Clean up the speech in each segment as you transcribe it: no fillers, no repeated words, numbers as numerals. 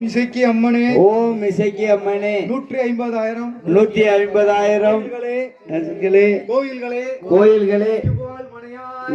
இசைக்கு அம்மனே, ஓம் இசைக்கு அம்மனே, 150,000 கோயில்களே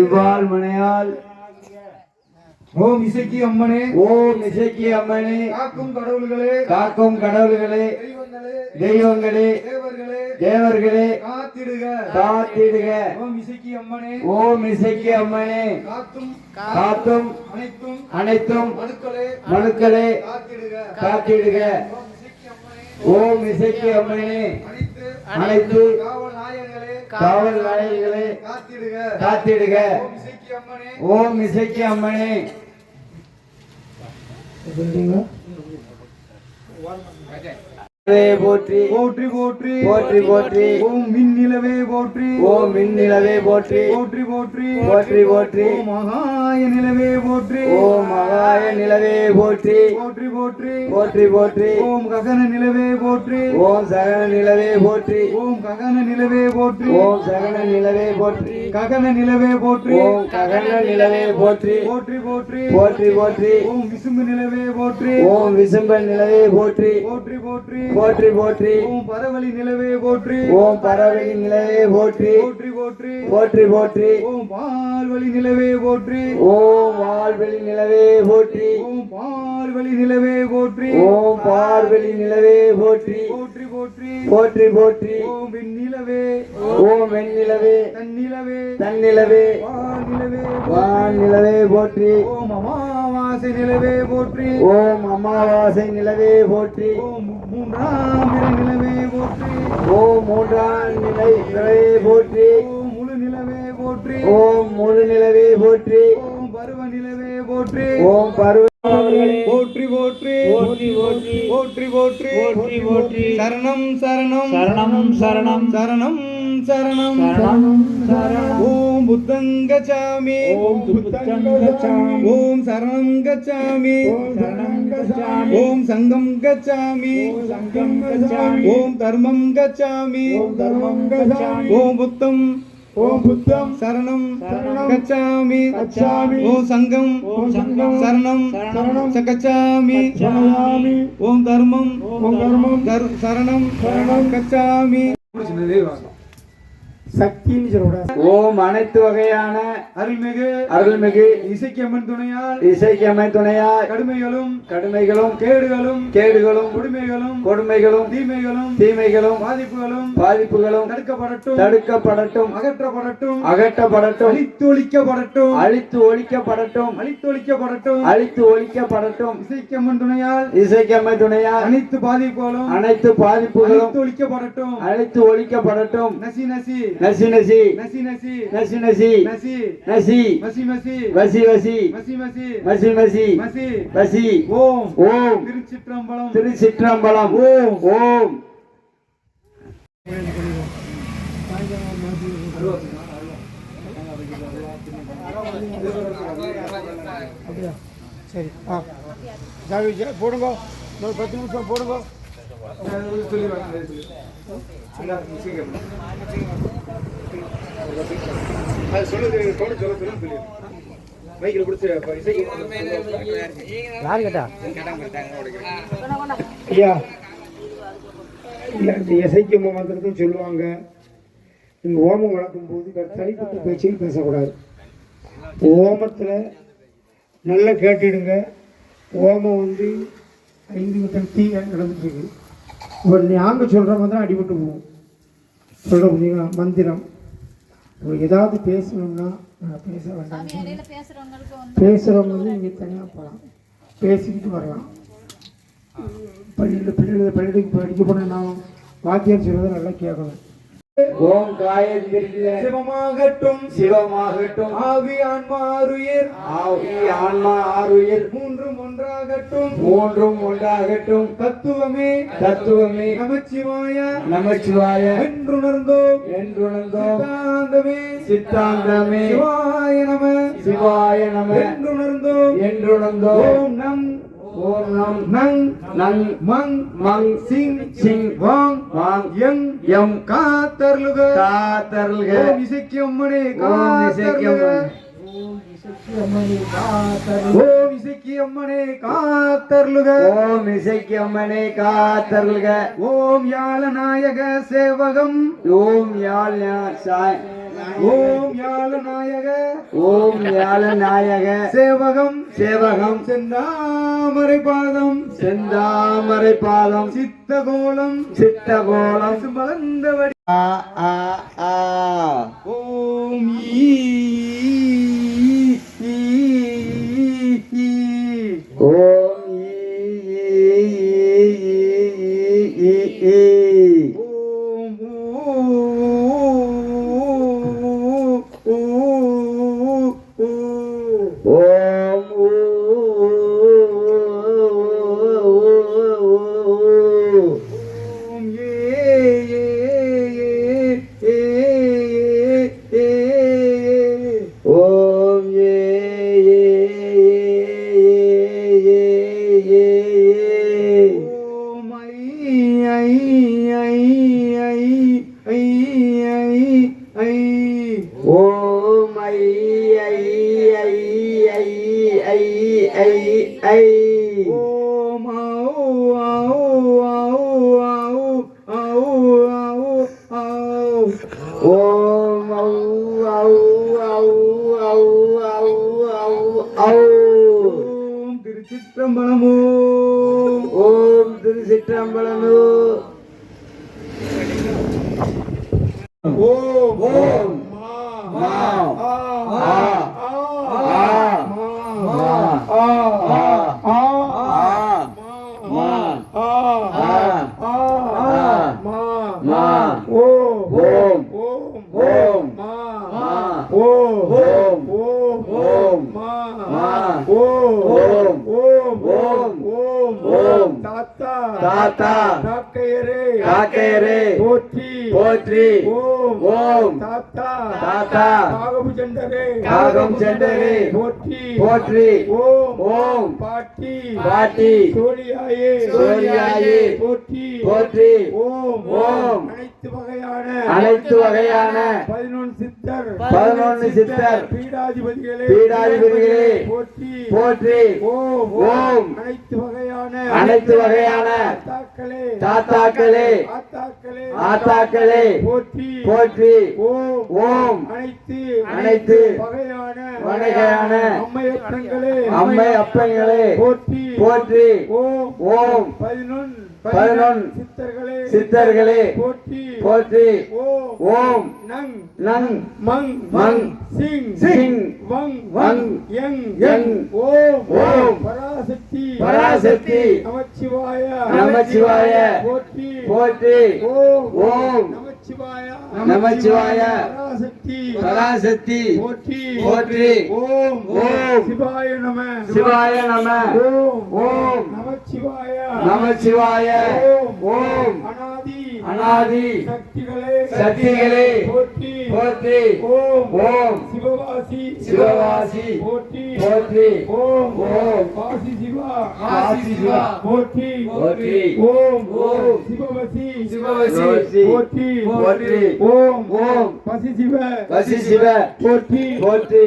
இவ்வாள் மனையால் ஓம் இசைக்கு அம்மனே, ஓம் இசைக்கு அம்மனே, காக்கும் கடவுள்களே தெய்வங்களே தேவர்களே காத்திடுக. ஓம் இசைக்கு அம்மனே, ஓம் இசைக்கு அம்மனே, காத்தும் அனைத்தும் மனுக்களே காத்திடுக. ஓம் இசைக்கு அம்மனே, அனைத்து காவல் நாயகர்களே காத்திடுக. ஓம் இசைக்கு அம்மனே. போற்றி போற்றி போற்றி போற்றி போற்றி. ஓம் மின்னிலவே போற்றி, ஓம் மின்னிலவே போற்றி போற்றி போற்றி போற்றி போற்றி. ஓம் மகாய நிலவே போற்றி, ஓம் மகாய நிலவே போற்றி போற்றி போற்றி போற்றி போற்றி. ஓம் ககன நிலவே போற்றி, ஓம் சகன நிலவே போற்றி ஓம் ககன நிலவே போற்றி, ஓம் சகன நிலவே போற்றி ககன நிலவே போற்றி, ஓம் ககன நிலவே போற்றி போற்றி போற்றி போற்றி போற்றி. ஓம் விசும்பு நிலவே போற்றி, ஓம் விசும்பன் நிலவே போற்றி போற்றி போற்றி போற்றி போற்றி. ஓம் பரவலி நிலவே போற்றி, ஓம் பரவலி நிலவே போற்றி போற்றி போற்றி போற்றி போற்றி. ஓம் பால்வழி நிலவே போற்றி, ஓம் வாழ்வெளி நிலவே போற்றி ஓம் பால்வழி நிலவே போற்றி, ஓம் பார்வெளி நிலவே போற்றி போற்றி போற்றி போற்றி போற்றி. ஓம் வெண்ணிலவே ஓம் வெண்ணிலவே தன்னிலவே தன்னிலவே வான் நிலவே போற்றி. ஓம் அமாவாசை நிலவே போற்றி, ஓம் அமாவாசை நிலவே போற்றி. ஓம் மூன்றாம் இறை நிலவே போற்றி, ஓம் மூன்றாம் நிலவே போற்றி. ஓம் முழு நிலவே போற்றி, ஓம் முழு நிலவே போற்றி. ஓம் பருவ நிலவே போற்றி, ஓம் பருவ போற்றி போற்றி போற்றி போற்றி போற்றி போற்றி போற்றி போற்றி. சரணம் சரணம் சரணம் சரணம் சரணம் சரணம் சரணம் சரணம். ஓம் புத்தங் கச்சாமி, ஓம் புத்தங் கச்சாமி, ஓம் சரணம் கச்சாமி, சரணம் கச்சாமி, ஓம் சங்கம் கச்சாமி, சங்கம் கச்சாமி, ஓம் தர்மம் கச்சாமி, தர்மம் கச்சாமி, ஓம் புத்தம் சரணம் கச்சாமி, ஓம் சங்கம் சரணம் கச்சாமி, ஓம் தர்மம் சரணம் கச்சாமி. சக்தின்னு சொல்லக்கூடாது. ஓம் அனைத்து வகையான அருள்மிகு இசைக்கம்மன் துணையால் துணையாய் கடுமைகளும் கேடுகளும் கொடுமைகளும் தீமைகளும் பாதிப்புகளும் தடுக்கப்படட்டும் அகற்றப்படட்டும் அழித்து ஒழிக்கப்படட்டும். இசைக்கம்மன் துணையால் அனைத்து பாதிப்புகளும் அழித்து ஒழிக்கப்படட்டும். நசி நசி நசி நசி நசி நசி நசி நசி நசி நசி மசி மசி வசி வசி மசி மசி மசி மசி மசி வசி. ஓம் ஓம் திருச்சிற்றம்பலம் ஓம் ஓம். சரி போடுங்க, ஒரு 10 நிமிஷம் போடுங்க. இசைக்கு மந்திரத்தையும் சொல்லுவாங்க. நீங்க ஓமம் வளர்க்கும் போது தனிப்பட்ட பேச்சில் பேசக்கூடாது. ஓமத்தில் நல்லா கேட்டுடுங்க. ஓமம் 5 மீட்டர் தீ நடந்துட்டு இருக்கு. இப்போ நாங்கள் சொல்கிற மாதிரி அடிபட்டு போவோம். சொல்ல முடியுங்களா? மந்திரம் ஏதாவது பேசணும்னா பேச வேண்டாம். பேசுகிறவங்க நீங்கள் தனியாக போகலாம், பேசிக்கிட்டு வரலாம். பள்ளிக்கு படிக்க போனால் நான் வாத்தியார் சொல்றதை நல்லா கேட்கணும். ஓம் காயத்ரி சிவமாகட்டும் ஆவி ஆன்மா ஆருயிர் மூன்றும் ஒன்றாகட்டும் தத்துவமே நமச்சிவாய என்றுணர்ந்தோம் சித்தாந்தமே சிவாய நம என்றுணர்ந்தோம். ஓம் நம் நங் நங் மங் மங் சிங் சிங் வாங் வாங் யங் யம் காத்தர்லுக ஓம் இசைக்கு அம்மனே ஓம் இசைக்கு அம்மனே காத்தருளுக ஓம் இசைக்கு அம்மனே காத்தருள்க ஓம் யாழநாயக சேவகம் ஓம் யாழ் சாய் ஓம் யாழநாயக ஓம் யாழ நாயக சேவகம் சேவகம் செந்தாமரை பாதம் செந்தாமரை பாதம் சித்தகோலம் சித்தகோலம் மலர்ந்தவடி ஆ ஆ ஆ ஓம் ஓம் திருச்சிற்றம்பலமோ ஓம் திருச்சிற்றம்பலமோ ஓம் ஓம் மா ஆ தாத்தா காக்கையரே போற்றி போற்றி ஓம் ஓம் தாத்தா தாத்தா காகம் சென்றரே காகம் சென்றரே போற்றி போற்றி ஓம் ஓம் பாட்டி பாட்டி சோழியாயே சோழியாயே போற்றி போற்றி ஓம் ஓம் அனைத்து வகையான 11 சித்தர் பீடாதிபதிகளே போற்றி போற்றி ஓம் ஓம் அனைத்து வகையான தாத்தாக்களே ஆத்தாக்களே போற்றி போற்றி ஓம் ஓம் அனைத்து வகையான அம்மை அப்பங்களே போற்றி போற்றி ஓம் ஓம் 11 சித்தர்களே போற்றி போற்றி ஓம் நங் நங் மங் மங் சிங் சிங் வங் வங் யங் யங் ஓம் ஓம் பராசக்தி நமச்சிவாய போற்றி போற்றி ஓம் ஓம் நமச்சிவாய பராசக்தி போற்றி போற்றி ஓம் ஓம் சிவாய நம ஓம் ஓம் நமச்சிவாய ஓம் அநாதி சக்திகளே போற்றி ஓம் சிவவாசி போற்றி ஓம் வாசி சிவா போற்றி ஓம் ஓம் சிவவசி போற்றி போற்றி ஓம் ஓம் பசி சிவ வசி சிவ போற்றி போற்றி